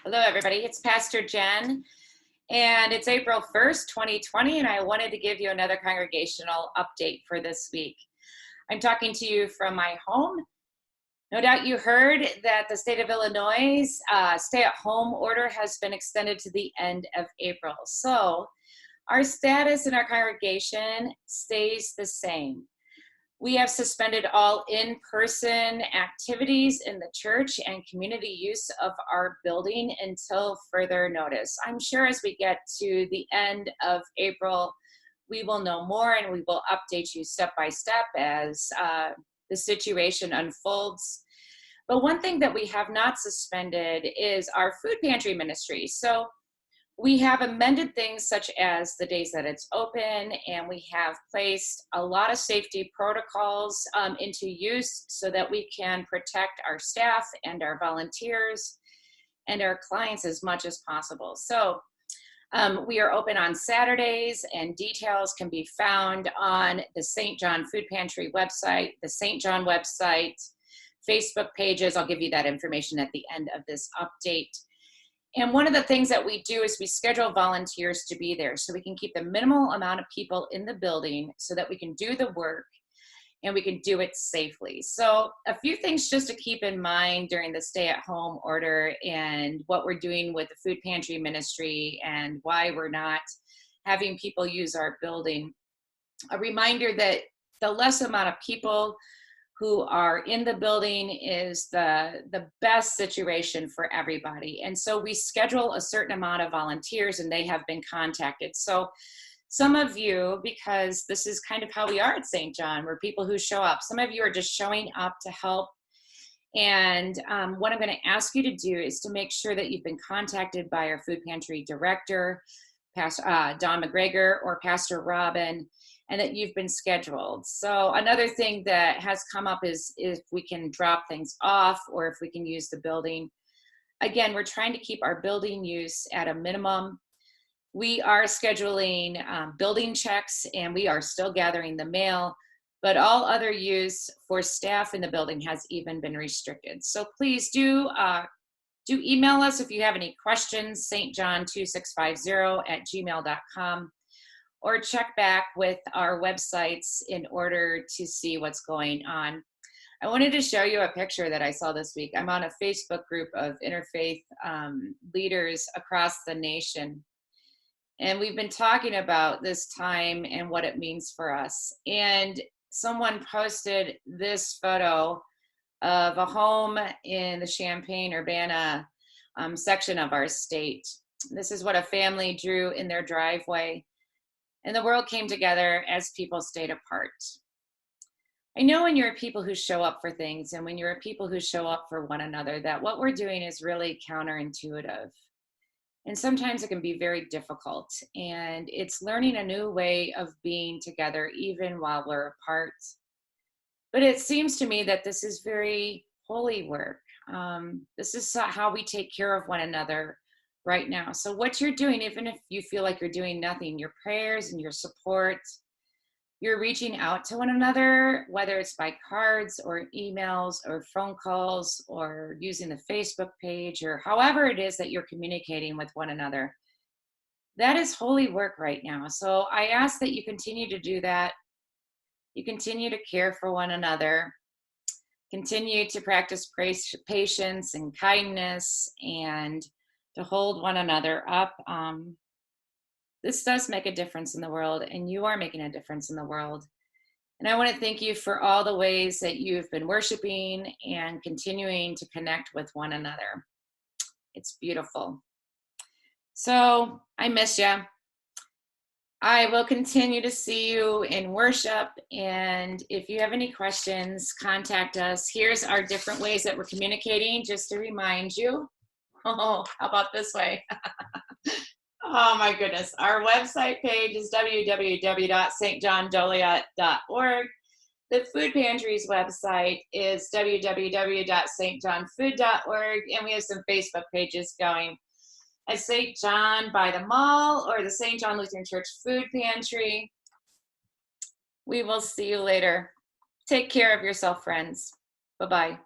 Hello, everybody. It's Pastor Jen, and it's April 1st, 2020, and I wanted to give you another congregational update for this week. I'm talking to you from my home. No doubt you heard that the state of Illinois' stay-at-home order has been extended to the end of April. So our status in our congregation stays the same. We have suspended all in-person activities in the church and community use of our building until further notice. I'm sure as we get to the end of April, we will know more and we will update you step by step as the situation unfolds. But one thing that we have not suspended is our food pantry ministry. So we have amended things such as the days that it's open, and we have placed a lot of safety protocols into use so that we can protect our staff and our volunteers and our clients as much as possible. So we are open on Saturdays, and details can be found on the St. John Food Pantry website, the St. John website, Facebook pages. I'll give you that information at the end of this update. And one of the things that we do is we schedule volunteers to be there so we can keep the minimal amount of people in the building so that we can do the work and we can do it safely. So a few things just to keep in mind during the stay-at-home order and what we're doing with the food pantry ministry and why we're not having people use our building. A reminder that the less amount of people who are in the building is the best situation for everybody. And so we schedule a certain amount of volunteers and they have been contacted. So some of you, because this is kind of how we are at St. John, we're people who show up. Some of you are just showing up to help. And what I'm gonna ask you to do is to make sure that you've been contacted by our food pantry director, Pastor Don McGregor or Pastor Robin, and that you've been scheduled. So another thing that has come up is if we can drop things off or if we can use the building. Again, we're trying to keep our building use at a minimum. We are scheduling building checks and we are still gathering the mail, but all other use for staff in the building has even been restricted. So please do email us if you have any questions, stjohn2650@gmail.com. or check back with our websites in order to see what's going on. I wanted to show you a picture that I saw this week. I'm on a Facebook group of interfaith leaders across the nation. And we've been talking about this time and what it means for us. And someone posted this photo of a home in the Champaign-Urbana section of our state. This is what a family drew in their driveway. And the world came together as people stayed apart. I know when you're people who show up for things and when you're people who show up for one another, that what we're doing is really counterintuitive. And sometimes it can be very difficult. And it's learning a new way of being together even while we're apart. But it seems to me that this is very holy work. This is how we take care of one another right now. So what you're doing, even if you feel like you're doing nothing, your prayers and your support, you're reaching out to one another, whether it's by cards or emails or phone calls or using the Facebook page or however it is that you're communicating with one another. That is holy work right now. So I ask that you continue to do that. You continue to care for one another. Continue to practice patience and kindness and to hold one another up. This does make a difference in the world, and you are making a difference in the world. And I want to thank you for all the ways that you've been worshiping and continuing to connect with one another. It's beautiful. So I miss you. I will continue to see you in worship. And if you have any questions, contact us. Here's our different ways that we're communicating, just to remind you. Oh, how about this way? Oh my goodness. Our website page is www.stjohndoliet.org. The food pantry's website is www.stjohnfood.org. And we have some Facebook pages going at St. John by the mall or the St. John Lutheran Church Food Pantry. We will see you later. Take care of yourself, friends. Bye-bye.